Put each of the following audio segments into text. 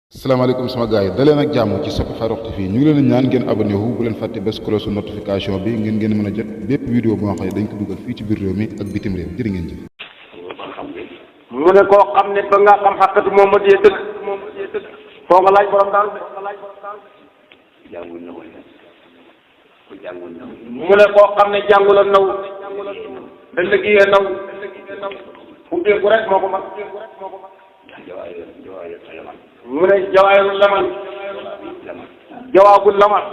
salaamaaleykum sama gars yi daleen ak jàmm ci Sope Farokh TV ñu ngi leen di ñaan ngeen abonné wu bu leen fàtte bés cloche notification bi ngeen mën a jot bépp vidéo boo xam ne dañ ko dugal fii ci biir réew mi ak bitim réew jërë ngeen jëf. mu ne koo xam ne ba nga xam xàqatu moom ma dee dëkk foo nga laaj borom daal mu ne koo xam ne jàngula naw da liggéeyee naw ubbeeku rek moo ko mag mu ne jawaaru laman jawaabu laman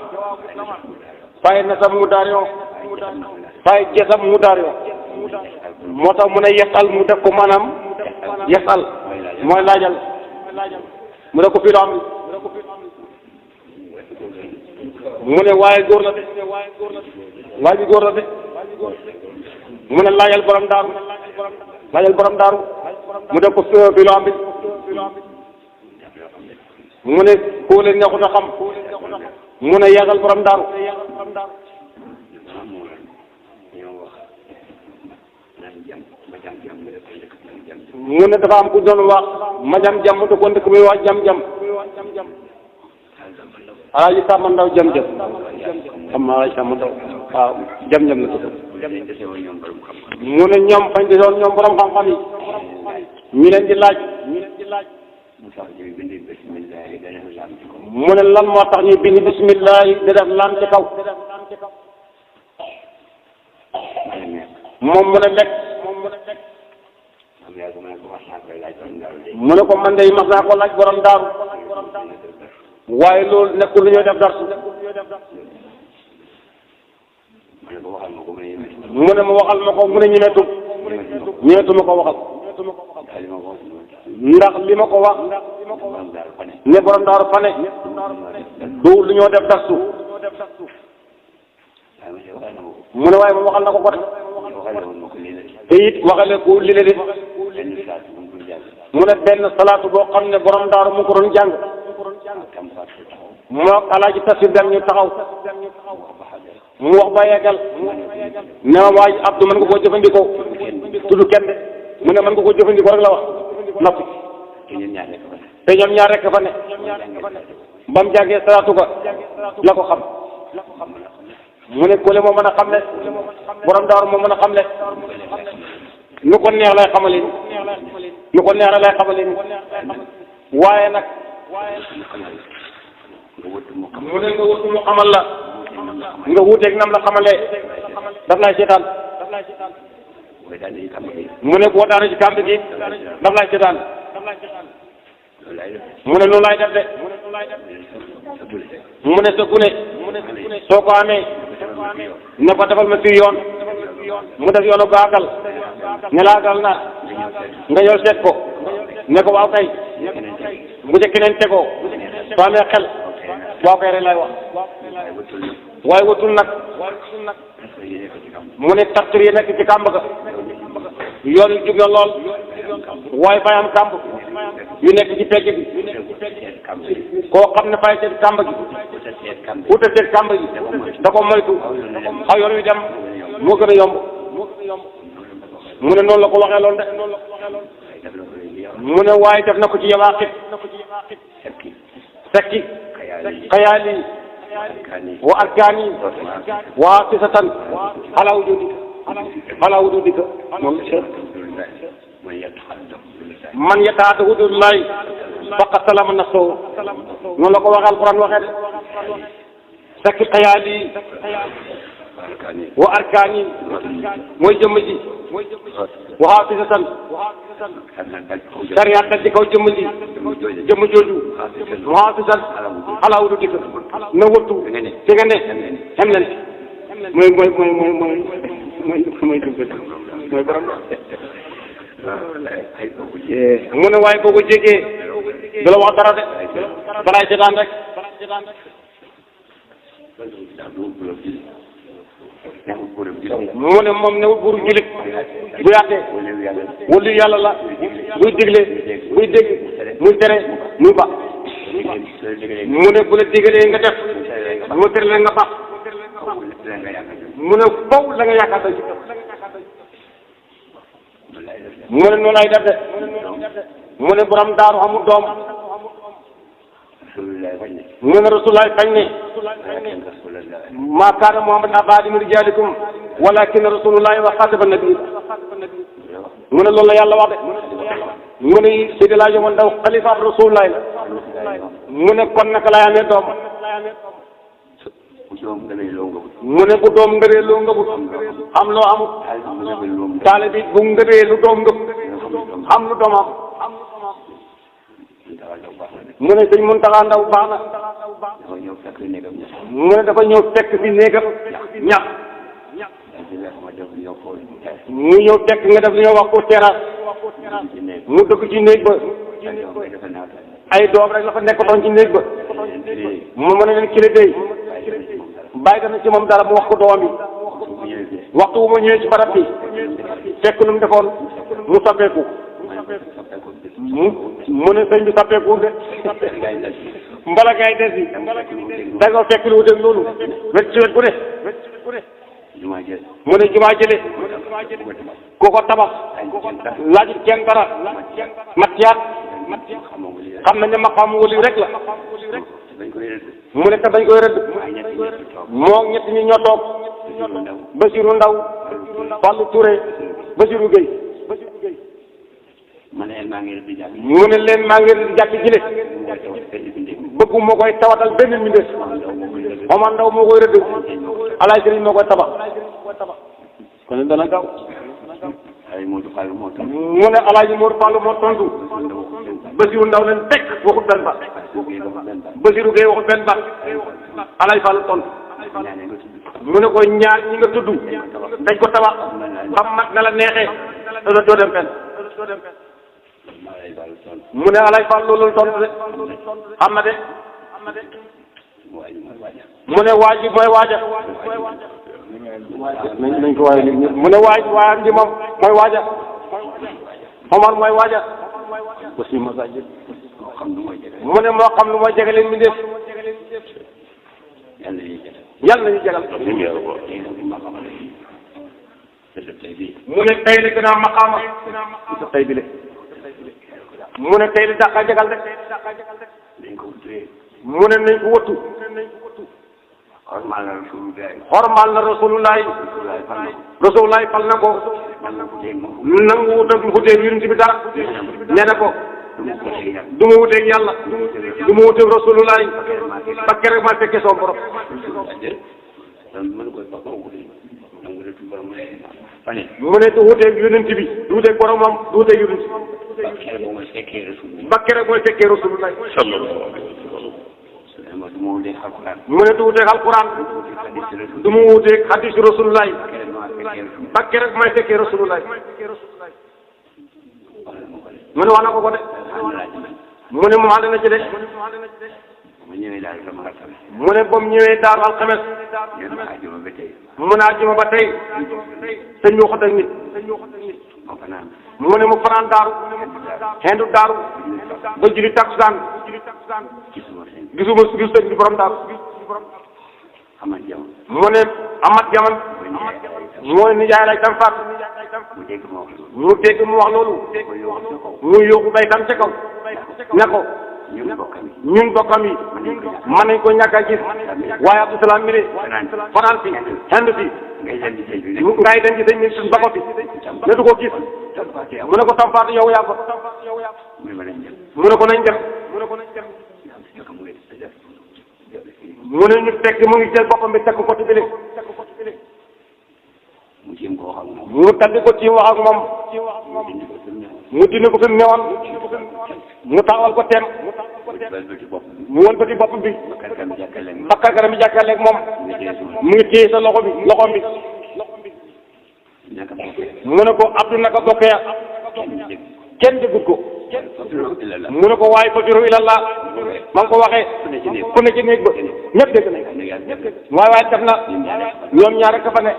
fay nasam mu daar yoo fay gesam mu daar yoo moo tax mu ne yesal mu def ko maanaam yesal mooy laajal mu ne ko fii am mu ne waaye góor la de waa ji góor la de mu ne laajal borom daaru mu def ko fii am bi mu ne koo leen neexut a xam mu ne yàggal borom daaru mu ne dafa am ku doon wax ma jam te ko ndëkk muy wax jam alaaji Samba Ndaw jam xam naa alaaji Samba Ndaw waaw jam la tudd mu ne ñoom fañ desoon ñoom borom xam-xam yi ñu leen di laaj mu ne lan moo tax ñuy bind bismillah di def laan ci kaw moom mu ne lekk mu ne ko man de mas naa ko laaj borom daaru waaye loolu nekkul lu ñuy def darsu mu ne ma waxal ma ko mu ne ñemetu ma ko waxal ndax li ma ko wax ne borom daaru fane du lu ñoo def darsu mu ne waaye moom waxal na ko de te it waxale ko li la de mu ne benn salaatu boo xam ne borom daaru mu ko doon jàng moo alaaji tasir dem ñu taxaw mu wax ba yeggal ne ma waaj Abdou mën nga koo jëfandikoo tudd kenn de mu ne mën nga koo jëfandikoo rek la wax noppi te ñoom ñaar rek fa ne ba mu jàngee salaatu ga la ko xam mu ne kole moo mën a xam ne borom daaru moo mën a xam ne nu ko neex lay xamale nu ko neex lay xamale waaye nag mu ne nga wutu mu xamal la nga wuuteeg nam la xamalee daf lay seetaan mu ne boo daanu ci kàmb gi daf lay seetaan mu ne noonu laay def de mu ne sa gune soo ko amee ne ko defal ma fii yoon mu def yoonu baagal ne laagal na nga yow seet ko ne ko waaw kay bu ca keneen tegoo soo amee xel waaw kay rek lay wax waaye wutul nag mu ne tartur yi nekk ci kàmb ga yoon yu jub na lool waaye fay am kàmb yu nekk ci pegg bi koo xam ne fay seet kàmb gi wuta seet kàmb gi da ko moytu xaw yoon wi dem moo gën a yomb mu ne noonu la ko waxee loon de mu ne waaye def na ko ci yawaaxit sekki xayaali wa arkaani wa sisatan ala wujudika moom man yataata hududullahi faqad salama nafsahu noonu la ko waxee alquran waxee de sekki xayaali wa arkaani mooy jëmm ji wa xaafisatan sariya dal ci kaw jëmm ji jëmm jooju wa xaafisatan ala wududika na wëttu fi nga ne xem leen mooy borom mu ne waaye boo ko jégee du la wax dara de balaay seetaan rek mu ne moom newul buuru julit bu yaatee wala yàlla la buy digle buy dégg muy tere muy ba mu ne bu la digalee nga def mu tere la nga ba mu ne faw la nga yaakaar da ci mu ne noonu lay def de mu ne borom daaru amul doom mu ne Rasulullah fañ ne maa kaana Muhammadun abaa ahadin min rijaalikum walaakinna Rasulullahi wa xaataman nabiyyiin mu ne loolu la yàlla wax de mu ne Seydi Laaji Omar Ndaw xalifa Rasulullah la mu ne kon naka lay amee doom mu ne bu doom ngëree loo ngëbut xam loo amut taale bi bu ngëree lu doom ngëb xam lu doom am mu ne sëñ Muntaxa Ndaw baax na mu ne dafa ñëw fekk bi néegam ñax mu ñëw fekk nga def li ñuy wax ko terrasse mu dëkk ci néeg ba ay doom rek la fa nekk doon ci néeg ba mu mën a leen kile day bàyyi dana ci moom dara mu wax ko doom yi waxtu wu ma ñëwee ci barab bi fekk nu mu defoon mu soppeeku mu ne sëñ bi soppeeku de mbala gaay des yi da nga fekk lu wuteeg loolu wet ci wet bu ne mu ne jumaa jële ku ko tabax laajut kenn dara matiyaat xam nañ ne maqaam wali rek la mu ne te dañ koy rëdd moo ñett ñi ñoo toog Basiru Ndaw Fallou Touré Basiru Gueye mu ne leen maa ngi rëdd jàkk jile bëggu moo koy tawatal benn mbindeef Omar Ndaw moo koy rëdd Alaay Sëriñ moo koy tabax kon dana gaaw mu ne Alaaji Moodu Fall moo tontu Basiru Ndaw leen teg waxut benn ba Basiru Gueye waxut benn ba Alaay Fall tontu mu ne ko ñaar ñi nga tudd dañ ko tabax ba mat na la neexee doo dem fenn mu ne Alaay Fall loolu tontu de xam na de mu ne waaj bi mooy waaja nañ ko waaye mu ne waaj bi moom mooy waaja Omar mooy waaja aussi masajid mu ne moo xam lu mooy jege leen mi def yàlla nañu jagal mu ne tey la gën a maqaama sa tey bi le mu ne tey la dàqa jagal de mu ne nañ ko wëttu xormaal na rasulullahi fal na ko nangu wutal wuteeg yonent bi dara nee na ko du ma wuteeg yàlla du ma wuteeg rasulullahi ba keroog ma fekkee sama borom mu ne du wuteeg yonent bi du wuteeg boromam du wuteeg yonent bi ba keroog mooy fekkee rasulullahi mu ne du wuteeg alquran du mu wuteeg hadisu rasulullahi ba keroog may fekkee rasulullahi mu ne wax na ko de mu ne moom ànd na ci de mu ne ba mu ñëwee daaru alxames mu ne àjjuma ba tey sëñ bi waxut ak nit mu ne mu fanaan daaru xendu daaru ba julli takkusaan gisuma gis sëñ bi borom daaru mu ne amat jaman mooy nijaay lay tam faat mu dégg mu wax loolu mu yóbbu baytam ca kaw ne ko ñun bokkam yi mën nañ ko ñàkk a gis waaye Abdou Salaam mi ne fanaan fi xend fi ngay dem ci sëñ bi suñ bako fi ne du ko gis mu ne ko tampaat yow yaa ko mu ne ko nañ dem mu ne ñu fekk mu ngi jël boppam bi teg ko côté bi mu taddi ko ci wax ak moom mu dindi ko fi mu newoon mu taxawal ko tem mu wëlbati bopp bi bakkar garam bi jàkkaarleeg moom mu ngi téye sa loxom bi mu ne ko Abdou naka bokk ya kenn déggut ko mu ne ko waaye fafiru ilallah ma ngi ko waxee ku ne ci néeg ba ñëpp dégg nañ waaye def na ñoom ñaar rek fa ne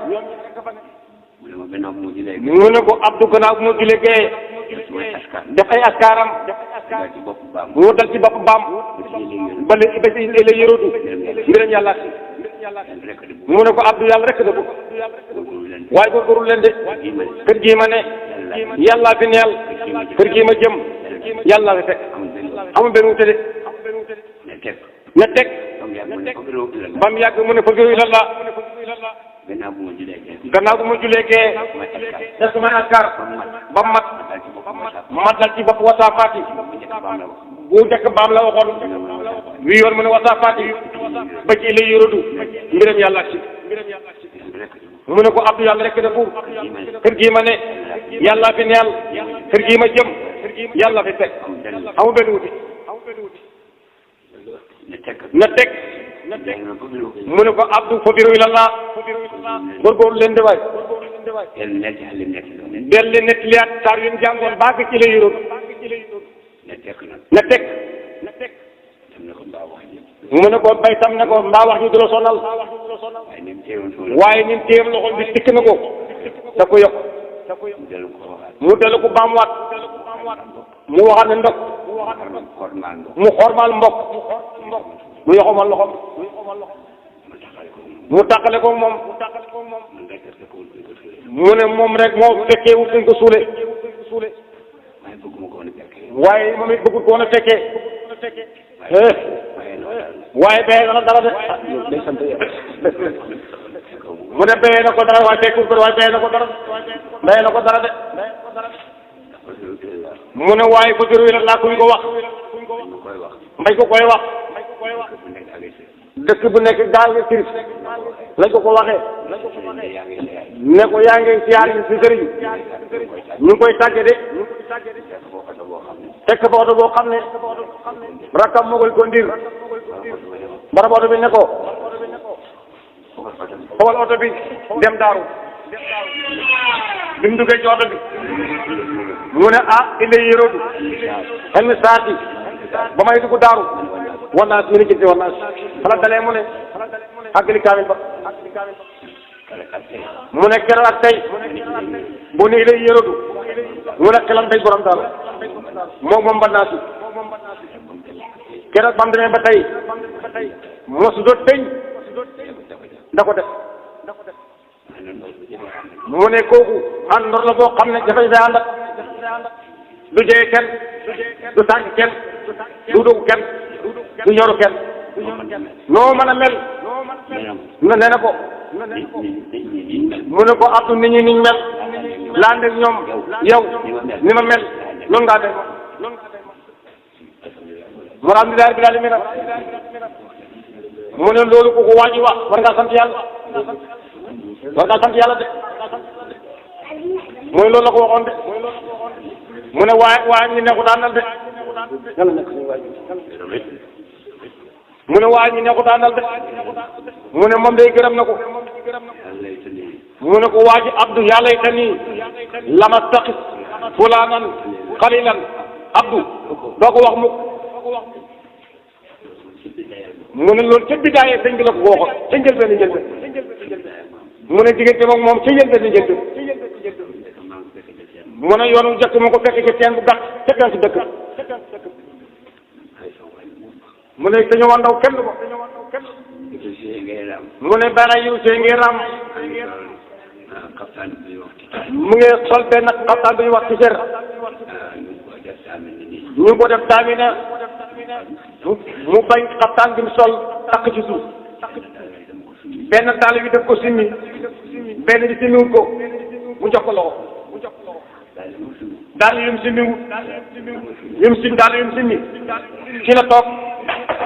mu ne ko Abdou gannaaw bu mu julee gee def ay askaaram mu dal ci bopp baam ba la yërutu mbiram yàlla mu ne ko Abdou yàlla rek da bëgg waaye góorgóorlu leen de kër gii ma ne yàllaa fi neel kër gii ma jëm yàlla fi fekk amul benn wute de na teg ba mu yàgg mu ne fëgg ila la gannaaw bu ma julee gee def sama askar ba mat dal ci bopp wasaafaati bu njëkk baam la waxoon wi yoon mu ne wasaafaati ba ci lay yorodu mbiram yàlla ak si mu ne ko Abdou yàlla rek de buur kër gii ma ne yàlla fi neel kër gii ma jëm yàlla fi teg amul benn wuti na teg mu ne ko Abdou fobiru ilallah góorgóorlu leen de waay del leen nettaliyaat saar yu ñu jàngoon baa ci la yoroon na teg mu ne ko bay tam ne ko mbaa wax ñu du la sonal waaye ni mu téyam loxoom bi tikk na ko da ko yokk mu dellu ko baamuwaat mu waxaat ne ndok mu xormaal mbokk mu yoxomal loxoom mu tàqale ko moom mu ne moom rek moo fekkee wut nañ ko suule waaye moom it bëggul ko woon a fekkee waaye béyee na dara de mu ne béyee na ko dara waaye fekkul ko waaye béyee na ko dara de mu ne waaye ko jëru la laa kuñ ko wax mbañ ko koy wax dëkk bu nekk gaal nga sirif lañ ko waxee ne ko yaa ngi siyaar yi si sëriñ ñu ngi koy tàgge de tekk fa oto boo xam ne rakkam moo koy conduire borom oto bi ne ko xawal oto bi dem daaru bi mu duggee ci oto bi mu ne illa yéróodu xel mi saati ba may dugg daaru wannaas mi ni jënte wannaas xala dalee mu ne àggali kaamil ba mu ne keroog ak tey bu ne illa yéróodu mu ne xelam day borom daal moom ba naasi keroog bam demee ba tey mosu doot tëñ da ko def mu ne kooku àndoor la boo xam ne dafay day ànd ak du jege kenn du tànk kenn du dugg kenn du ñoru kenn noo mën a mel na nee na ko mu ne ko Abdou nit ñi niñ mel laa ndeg ñoom yow ni ma mel noonu ngaa def mu alhamdulilah rabbil alamin mu ne loolu ku ko waaji wax war ngaa sant yàlla de mooy loolu la ko waxoon de mu ne waaye ñu neexu daanal de yàlla nekk suñu waay mu ne waaye ñu neexu daanal de mu ne moom day gërëm na ko mu ne ko waaji Abdou yàlla yi tani lama taqis fulaanan xalilan Abdou doo ko wax mukk mu ne loolu ca bidaayee sëñ bi la ko waxoon ca njëlbeen mu ne diggante moom moom ca njëlbeen mu ne yoonu jëkk mu ko fekk ci teen bu gàtt ca gan si dëkk mu ne te ñu wandaw kenn ko mu ne bana yiw see ngi ram mu ngi sol benn xaftaan bi ñuy wax ci ser ñu ko def taamina mu bañ xaftaan bi mu sol takk ci suuf benn dàll bi def ko simmi benn bi simmiwut ko mu jox ko loxo dàll yum simmiwut dàll yum simmi ci la toog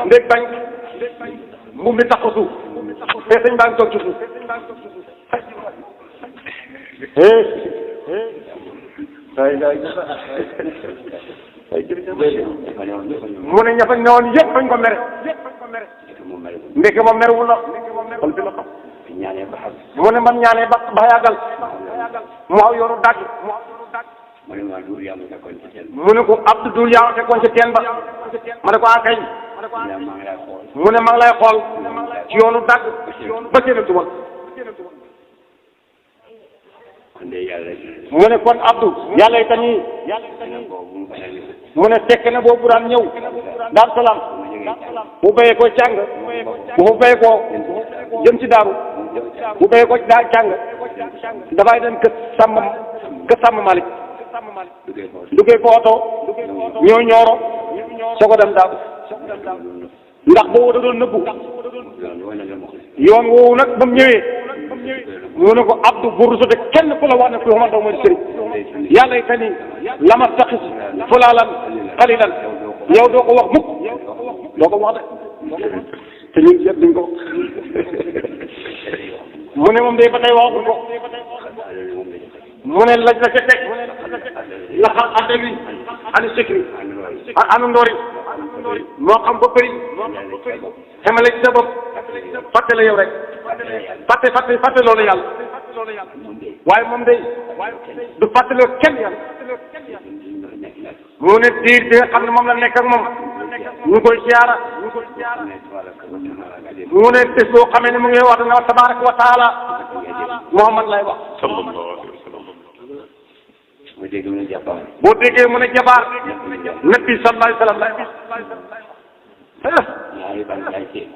ndég bañ mbuum bi takk ko suuf te sëñ baa ngi toog ci suuf mu ne ña fa newoon yëpp fañ ko mere ndeke moom merewul la xol bi la xam mu ne man ñaanee ba yàggal mu aw yoonu dàgg mu ne ko Abdou Doul yaa fekkoon ci teen ba ma ne ko kañ mu ne ma ngi lay xool ci yoonu dàgg ba seen tubal mu ne kon Abdou yàlla itam yi mu ne fekk na boobu daan ñëw Daaru Salaam bu béyee ko càng bu béyee ko jëm ci daaru bu béyee ko daa càng dafay dem kër sàmm Malick duggee ko oto ñëw ñooro soo ko dem daaru ndax boobu da doon nëbbu yoon woowu nag ba mu ñëwee mu ne ko Abdou bu rusute kenn ku la wax ne ku xamante ne mooy sëriñ yàlla yi tani lama taxis fulaalan xalilan yow doo ko wax mukk doo ko wax de te ñun seet duñ ko mu ne moom day ba tey waxagul ko mu ne laj la ca teg la xam ante bi ani sikri anu ndoori moo xam ba bëri xamale ci sa bopp fàtte la yow rek fàtte loolu yàlla waaye moom day du fàttaloo kenn yàlla mu ne diir bi nga xam ne moom la nekk ak moom ñu koy siyaara mu ne bés boo xamee ne mu ngi wax na tabaraka wa taala Muhammad lay wax boo déggee mu ne jabaar nabi sallallahu alayhi wa sallam lay wax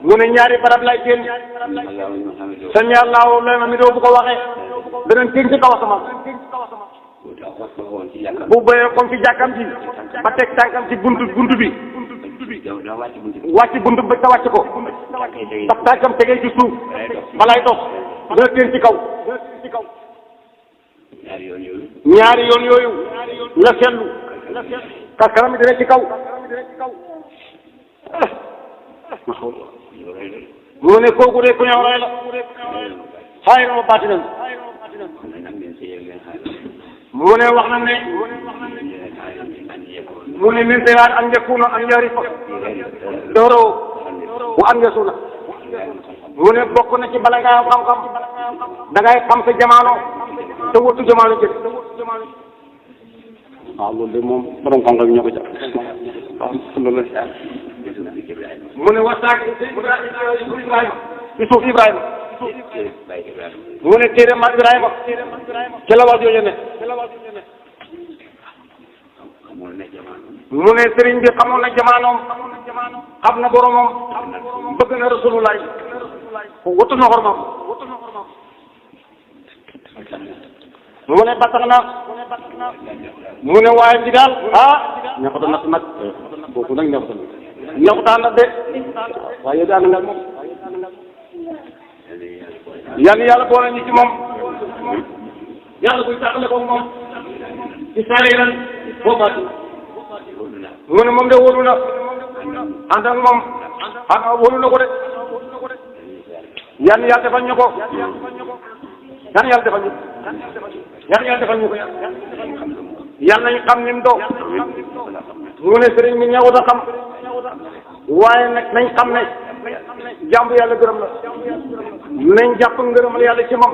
mu ne ñaari barab lay génn sami allahu liman hamidahu bu ko waxee danañ génn ci kaw asamaan bu bëyee comme ci jàkkam ji ba teg tànkam ci buntu bi wàcc buntu bi te wàcc ko ndax tànkam tegee ci suuf balay dox dana génn ci kaw ñaari yoon yooyu la seetlu kanam dina ci kaw mu ne kooku de ku ñëw rey la xaay na ma bàttinam mu ne wax na ne mu ne min seyaat an yakuna an yarifa dooro wa an yasuna mu ne bokk na ci bala ngaa am xam-xam da ngay xam sa jamaano te wëttu jamaano jëf waaw loolu de moom borom xam-xam ñoo ko jàpp waaw loolu la mu ne wasaak Ibrahima ci suuf Ibrahima mu ne téere ma Ibrahima ci la wax jooju ne mu ne sëriñ bi xamoon na jamaanoom xam na boromam bëgg na Rasulullah wutu na xormam mu ne ba tax na mu ne waaye bi daal ñaxuta nag kooku nag ñaxutaan nag de waaye yow daal nag moom yàlla boole ñu ci moom yàlla buy tàqale ko moom ci saare lan boobaati mu ne moom de wóolu na ànd ak moom wóolu na ko de yàlla defal ñu ko yàlla defal ñu yàlla defal ñu ko yàlla nañu xam ni mu doon mu ne sëriñ bi ñëwut a xam waaye nag nañ xam ne jàmbu yàlla gërëm la nañ jàpp ngërëmal yàlla ci moom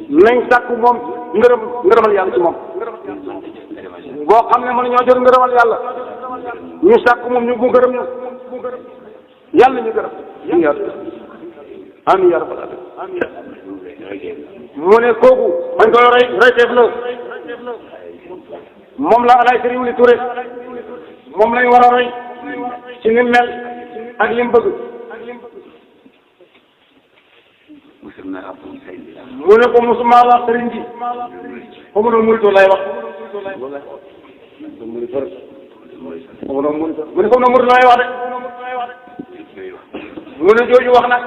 nañ sàkku moom ngërëmal yàlla ci moom boo xam ne mën ñoo jot ngërëmal yàlla ñu sàkku moom ñu mu gërëm ñu yàlla ñu gërëm amiin yaa rabbal aalamiin mu ne kooku bañ koy reyteef la moom la Alaay Sëriñ Wuli Touré moom lañ war a roy ci ni mel ak li mu bëgg mu ne ko musuma wax sëriñ bi xamu doon murito lay wax mu ne comme doon murito lay wax de mu ne jooju wax nag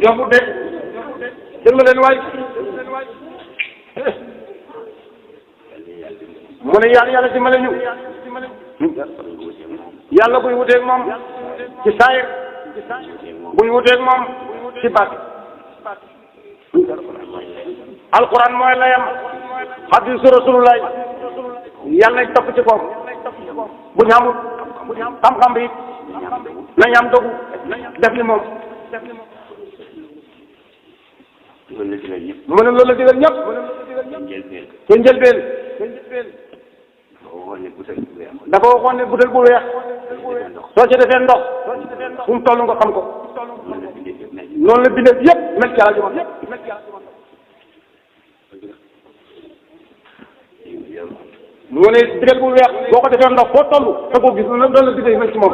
yombut de déglu leen waay mu ne yàlla dimbale ñu yàlla buy wuteeg moom ci saayir buy wuteeg moom ci baat alquran mooy layam hadiisu rasulullah yàlla nañ topp ci koom bu ñu amul xam-xam bi nañ am dogu def ni moom mu ne loolu la digal ñëpp te njëlbeen dafa waxoon ne butel bu weex soo ca defee ndox fu mu toll nga xam ko noonu la bindee yëpp mel ci àll mu ne butel bu weex boo ko defee ndox foo toll da koo gis noonu la bindee mel ci moom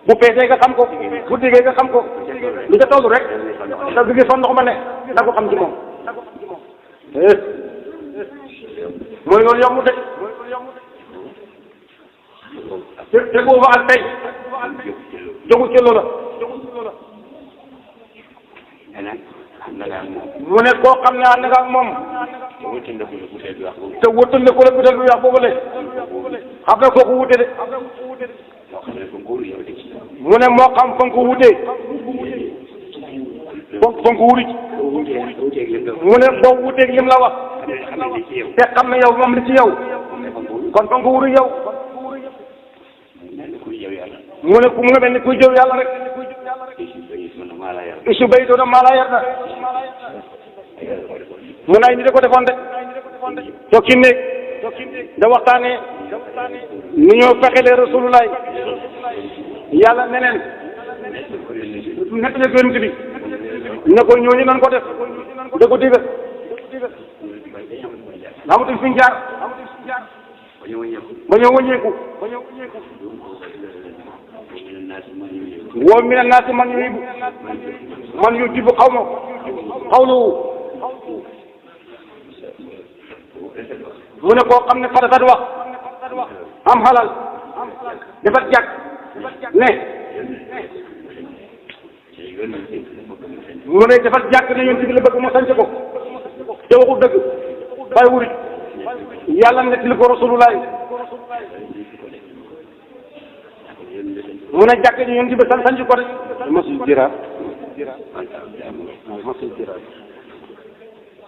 bu feesee nga xam ko bu diggee nga xam ko li nga toll rek te du gis fa ndox ma ne da ko xam ci moom mooy loolu yomb de te boobu ak tey jogu ci loola mu ne koo xam ne ànd nga ak moom te wëttandeku la butéel bi wax boobu le xam ne kooku wute de mu ne moo xam fa nga ko wutee fa nga ko wuti mu ne boo wuteeg lim la wax te xam ne yow moom li ci yow kon fa nga ko wuti yow mu ne ku mu nga mel ni kuy jëw yàlla rek isu bay doona maa laa yar na mu ne ay nit a ko defoon de tokki néeg da waxtaanee nu ñoo fexelee rasulullah yàlla neneen nekk na yonent bi ne ko ñooñu nan ko def da ko digal amatuñ fi ñu jaar ba ñëw wëññeeku woo mina naasi man yujibu qawluhu mu ne koo xam ne farata wax am halal dafa jàkk ne mu ne dafa jàkk ne yonent bi la bëgg mu sanc ko te waxul dëgg bàyyi wurit yàlla nettali ko rasulullah mu ne jàkk ji yonent bi sanc ko rek masul jiraat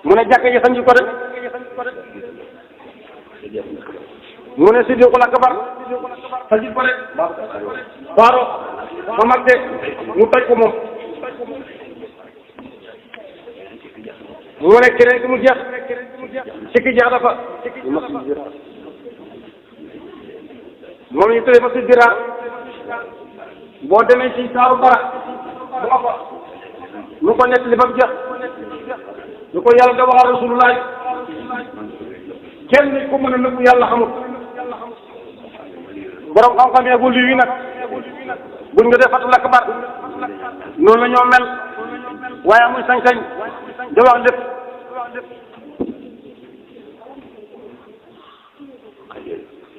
mu ne jàkk ji sanc ko rek mu ne Siddiqul Akbar sanc ko rek Faaro ma mag de mu toj ko moom mu ne keneen ki mu jeex sikki jeex dafa moom ñu tuddee masul jiraat boo demee ci saaru bara bu ma fa lu ko nekk li ba mu jeex lu ko yàlla da waxal rasulullah kenn nit ko mën a nëbbu yàlla xamul borom xam-xam yi wëllu yi nag buñ nga def fatul akbar noonu la ñoo mel waaye amuñ sañ-sañ da wax lépp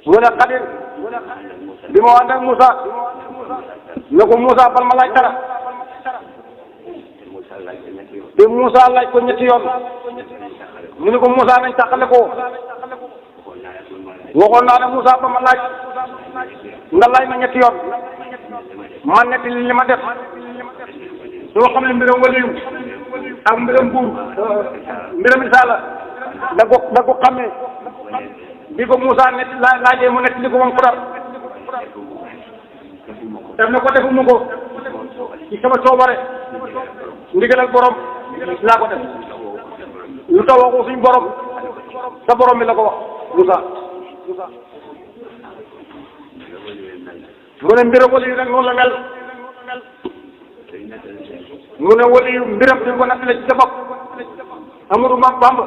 mu ne Xadir bi ma ànd ak Moussa ne ko Moussa bal ma laaj dara te Moussa laaj ko ñetti yoon mu ne ko Moussa nañ tàqale ko waxoon naa ne Moussa ba ma laaj nga laaj ma ñetti yoon man netti li ma def soo xam ne mbiram waliyu ak mbiram buur mbiram isaala da ko xamee bi ko Moussa netti laajee mu netti li ko moom Xudar def na ko defuma ko ci sama coobare ndigalal borom laa ko def lu tax waxu suñ borom sa borom bi la ko wax Moussa mu ne mbiram waliyu nag noonu la mel mu ne waliyu mbiram dañ ko nattale ci sa bopp Amadou Bamba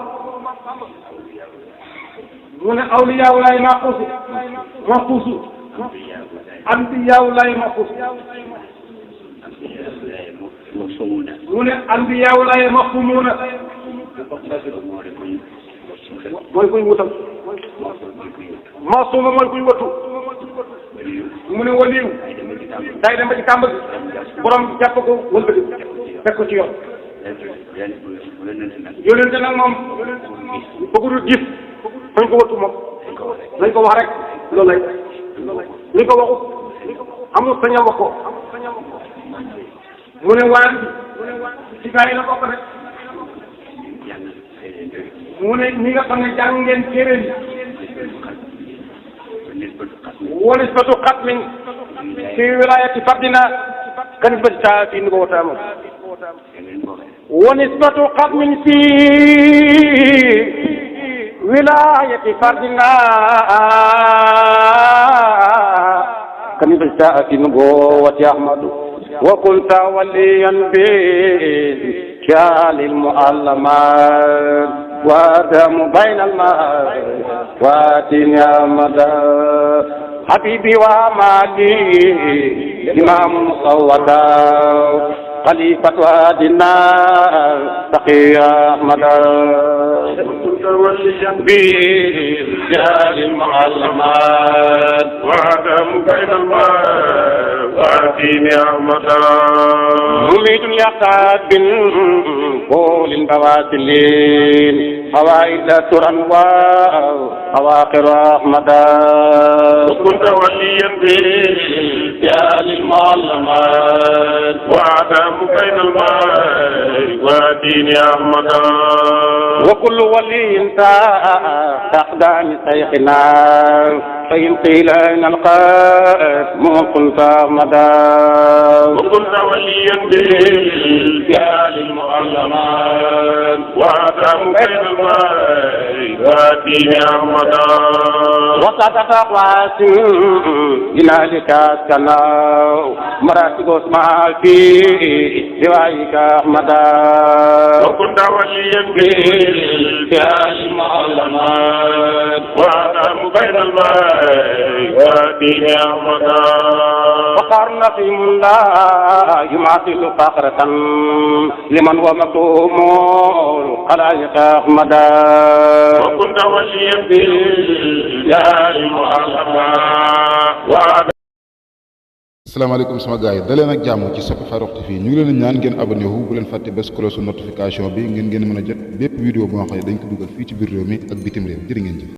mu ne awliyaaw laay maxuusu anbiyaaw laay maxuus mu ne anbiyaaw laay maxumuuna mooy kuy wutal masuuma mooy kuy wattu mu ne waliyu day dem ba ci kàmb gi borom jàpp ko wëlbati fekk ko ci yoon yónente nag moom bëggul gis fañ ko wattu moom lañ ko wax rek loolu lay li ko waxut amul sañ a wax ko mu ne waan bi ci gaa yi la bokk rek mu ne ñi nga xam ne jàng ngeen téere yi ونسبة ختم في ولاية فردنا كنسبة شافين وتام ونسبة ختم في ولاية فردنا كنسبة شافين وأحمد وكنت وليا بالكال المعلمات وادم بين الماء واتن يا مدى حبيبي ومالي إمام صوتا خليفة وادنا تقي أحمد بالرجال المعلمات وعدم بين الماء وعدين أحمد مميت يقعد بالقول بواسلين فوائد ترى وأواخر أحمد وكنت وليا بالرجال المعلمات وعدم بين الماء وعدين أحمد وكل ولي تحت شيخنا فإن قيل أين القائد قلت أحمدا وكنت وليا بالرجال المعلمات وعدم بين الماء وعدين أحمدا وصدق قاسم جنالك أسكنا مراتب اسمع في روايك أحمدا وكنت وليا بالرجال المعلمات وعدم بين الماء وعدين أحمدا وقرن في الله يماثل فقرة لمن هو مكتوم الخلائق أحمدا وكنت وليا بالرجال المعلمات وعدم. asalaamaaleykum sama gars yi daleen ak jàmm ci Sope Farokh TV ñu ngi leen di ñaan ngeen abonné wu bu leen fàtte bés cloche notification bi ngeen mën a jot bépp vidéo boo xam ne dañ ko dugal fii ci biir réew mi ak bitim réew jërë ngeen jëf